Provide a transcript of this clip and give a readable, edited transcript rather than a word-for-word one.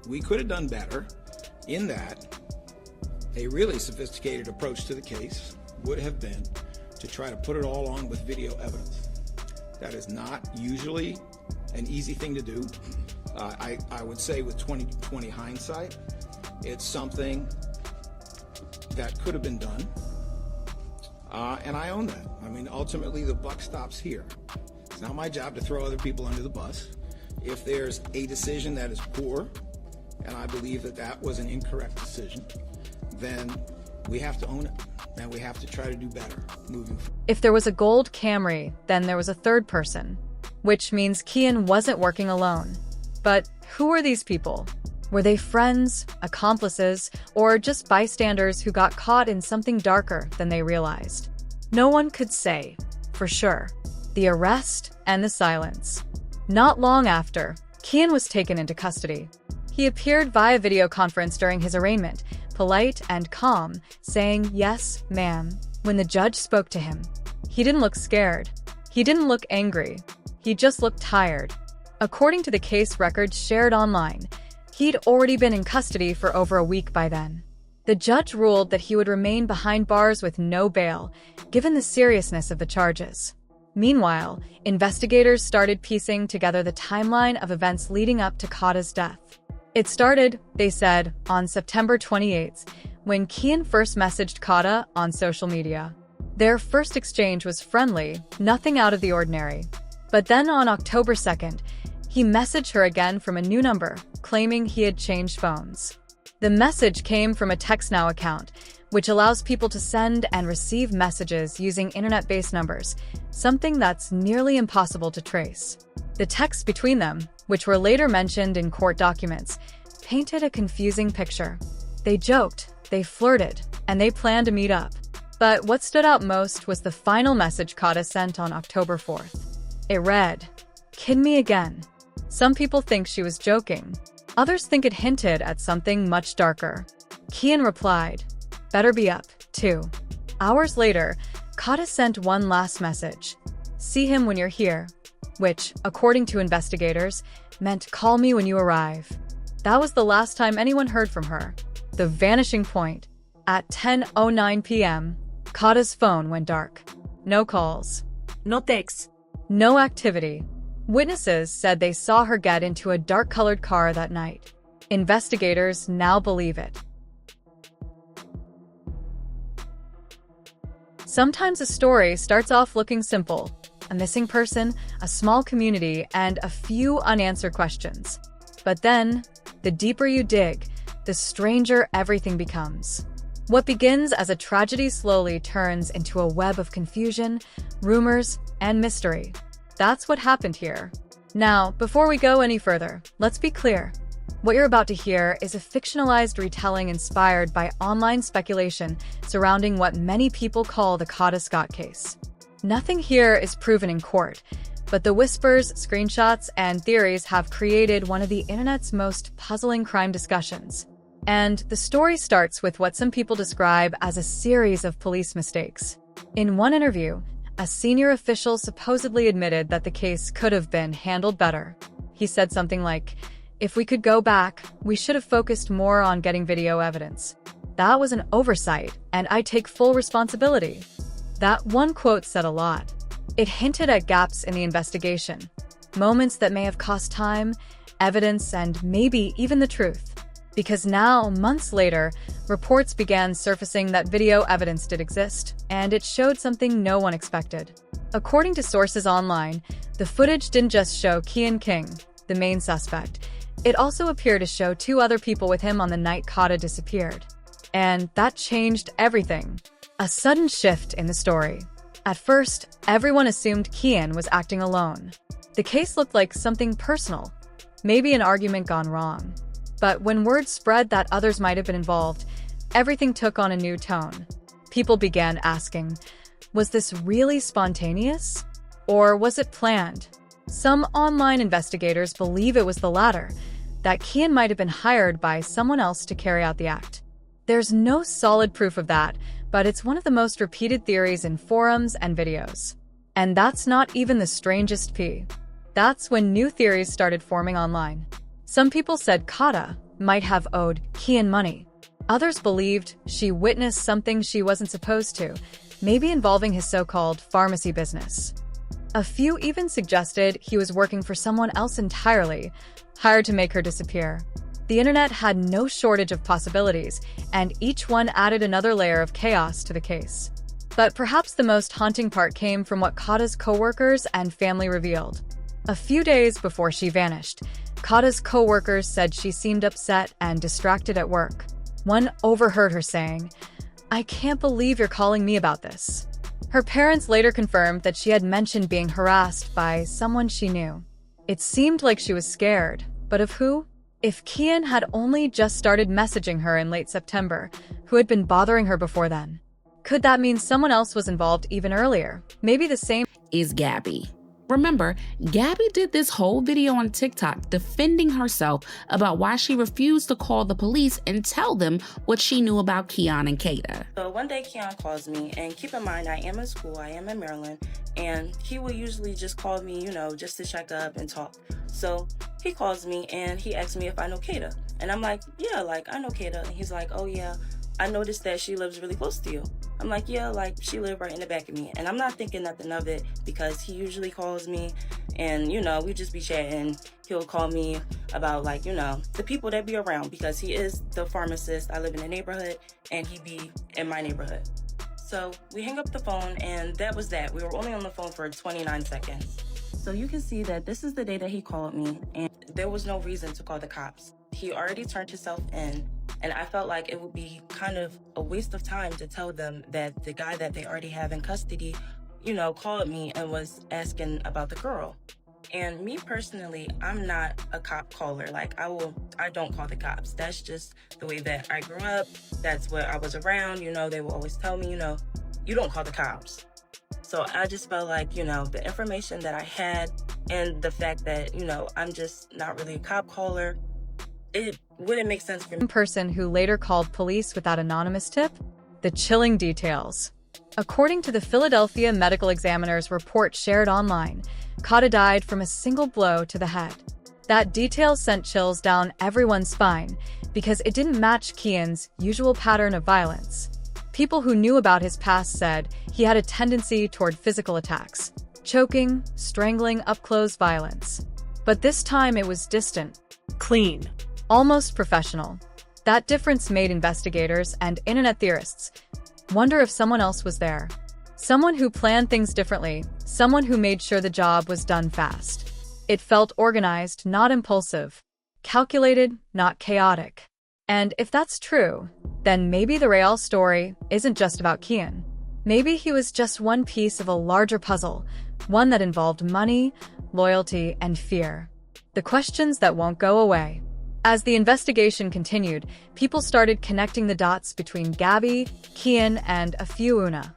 We could have done better in that a really sophisticated approach to the case would have been to try to put it all on with video evidence. That is not usually an easy thing to do. I would say with 20/20 hindsight, it's something that could have been done, and I own that. I mean, ultimately the buck stops here. It's not my job to throw other people under the bus. If there's a decision that is poor, and I believe that that was an incorrect decision, then we have to own it, and we have to try to do better moving forward. If there was a gold Camry, then there was a third person, which means Keon wasn't working alone. But who were these people? Were they friends, accomplices, or just bystanders who got caught in something darker than they realized? No one could say, for sure. The arrest and the silence. Not long after, Keon was taken into custody. He appeared via video conference during his arraignment, polite and calm, saying, "Yes, ma'am," when the judge spoke to him. He didn't look scared. He didn't look angry. He just looked tired. According to the case records shared online, he'd already been in custody for over a week by then. The judge ruled that he would remain behind bars with no bail, given the seriousness of the charges. Meanwhile, investigators started piecing together the timeline of events leading up to Kada's death. It started, they said, on September 28th, when Keon first messaged Kada on social media. Their first exchange was friendly, nothing out of the ordinary. But then on October 2nd, he messaged her again from a new number, claiming he had changed phones. The message came from a TextNow account, which allows people to send and receive messages using internet-based numbers, something that's nearly impossible to trace. The texts between them, which were later mentioned in court documents, painted a confusing picture. They joked, they flirted, and they planned to meet up. But what stood out most was the final message Kada sent on October 4th. It read, "Kid me again." Some people think she was joking. Others think it hinted at something much darker. Keon replied, "Better be up, too." Hours later, Kada sent one last message. "See him when you're here," which, according to investigators, meant "call me when you arrive." That was the last time anyone heard from her. The vanishing point. At 10:09 p.m., Kada's phone went dark. No calls. No texts. No activity. Witnesses said they saw her get into a dark-colored car that night. Investigators now believe it. Sometimes a story starts off looking simple: a missing person, a small community, and a few unanswered questions. But then, the deeper you dig, the stranger everything becomes. What begins as a tragedy slowly turns into a web of confusion, rumors, and mystery. That's what happened here. Now, before we go any further, let's be clear. What you're about to hear is a fictionalized retelling inspired by online speculation surrounding what many people call the Kada Scott case. Nothing here is proven in court, but the whispers, screenshots, and theories have created one of the internet's most puzzling crime discussions. And the story starts with what some people describe as a series of police mistakes. In one interview, a senior official supposedly admitted that the case could have been handled better. He said something like, "If we could go back, we should have focused more on getting video evidence. That was an oversight, and I take full responsibility." That one quote said a lot. It hinted at gaps in the investigation, moments that may have cost time, evidence, and maybe even the truth. Because now, months later, reports began surfacing that video evidence did exist, and it showed something no one expected. According to sources online, the footage didn't just show Keon King, the main suspect. It also appeared to show two other people with him on the night Kada disappeared. And that changed everything. A sudden shift in the story. At first, everyone assumed Keon was acting alone. The case looked like something personal, maybe an argument gone wrong. But when word spread that others might have been involved, everything took on a new tone. People began asking, was this really spontaneous? Or was it planned? Some online investigators believe it was the latter, that Keon might have been hired by someone else to carry out the act. There's no solid proof of that, but it's one of the most repeated theories in forums and videos. And that's not even the strangest P. That's when new theories started forming online. Some people said Kada, might have owed Keon money. Others believed she witnessed something she wasn't supposed to, maybe involving his so-called pharmacy business. A few even suggested he was working for someone else entirely, hired to make her disappear. The internet had no shortage of possibilities, and each one added another layer of chaos to the case. But perhaps the most haunting part came from what Kada's co-workers and family revealed. A few days before she vanished, Kada's co-workers said she seemed upset and distracted at work. One overheard her saying, "I can't believe you're calling me about this." Her parents later confirmed that she had mentioned being harassed by someone she knew. It seemed like she was scared, but of who? If Keon had only just started messaging her in late September, who had been bothering her before then? Could that mean someone else was involved even earlier? Maybe the same is Gabby. Remember, Gabby did this whole video on TikTok defending herself about why she refused to call the police and tell them what she knew about Keon and Kada. So one day Keon calls me, and keep in mind I am in school, I am in Maryland, and he will usually just call me, just to check up and talk. So he calls me and he asks me if I know Kada. And I'm like, yeah, I know Kada. And he's like, oh yeah, I noticed that she lives really close to you. I'm like, yeah, she lived right in the back of me. And I'm not thinking nothing of it because he usually calls me and, we just be chatting. He'll call me about the people that be around because he is the pharmacist. I live in the neighborhood and he be in my neighborhood. So we hang up the phone and that was that. We were only on the phone for 29 seconds. So you can see that this is the day that he called me and there was no reason to call the cops. He already turned himself in. And I felt like it would be kind of a waste of time to tell them that the guy that they already have in custody, called me and was asking about the girl. And me personally, I'm not a cop caller. I don't call the cops. That's just the way that I grew up. That's what I was around. They will always tell me, you don't call the cops. So I just felt like, the information that I had and the fact that, I'm just not really a cop caller, it wouldn't make sense for me. Person who later called police with that anonymous tip? The chilling details. According to the Philadelphia Medical Examiner's report shared online, Kada died from a single blow to the head. That detail sent chills down everyone's spine because it didn't match Keon's usual pattern of violence. People who knew about his past said he had a tendency toward physical attacks, choking, strangling, up-close violence. But this time it was distant, clean, almost professional. That difference made investigators and internet theorists wonder if someone else was there. Someone who planned things differently, someone who made sure the job was done fast. It felt organized, not impulsive, calculated, not chaotic. And if that's true, then maybe the real story isn't just about Keon. Maybe he was just one piece of a larger puzzle, one that involved money, loyalty, and fear. The questions that won't go away. As the investigation continued, people started connecting the dots between Gabby, Keon, and a few Una.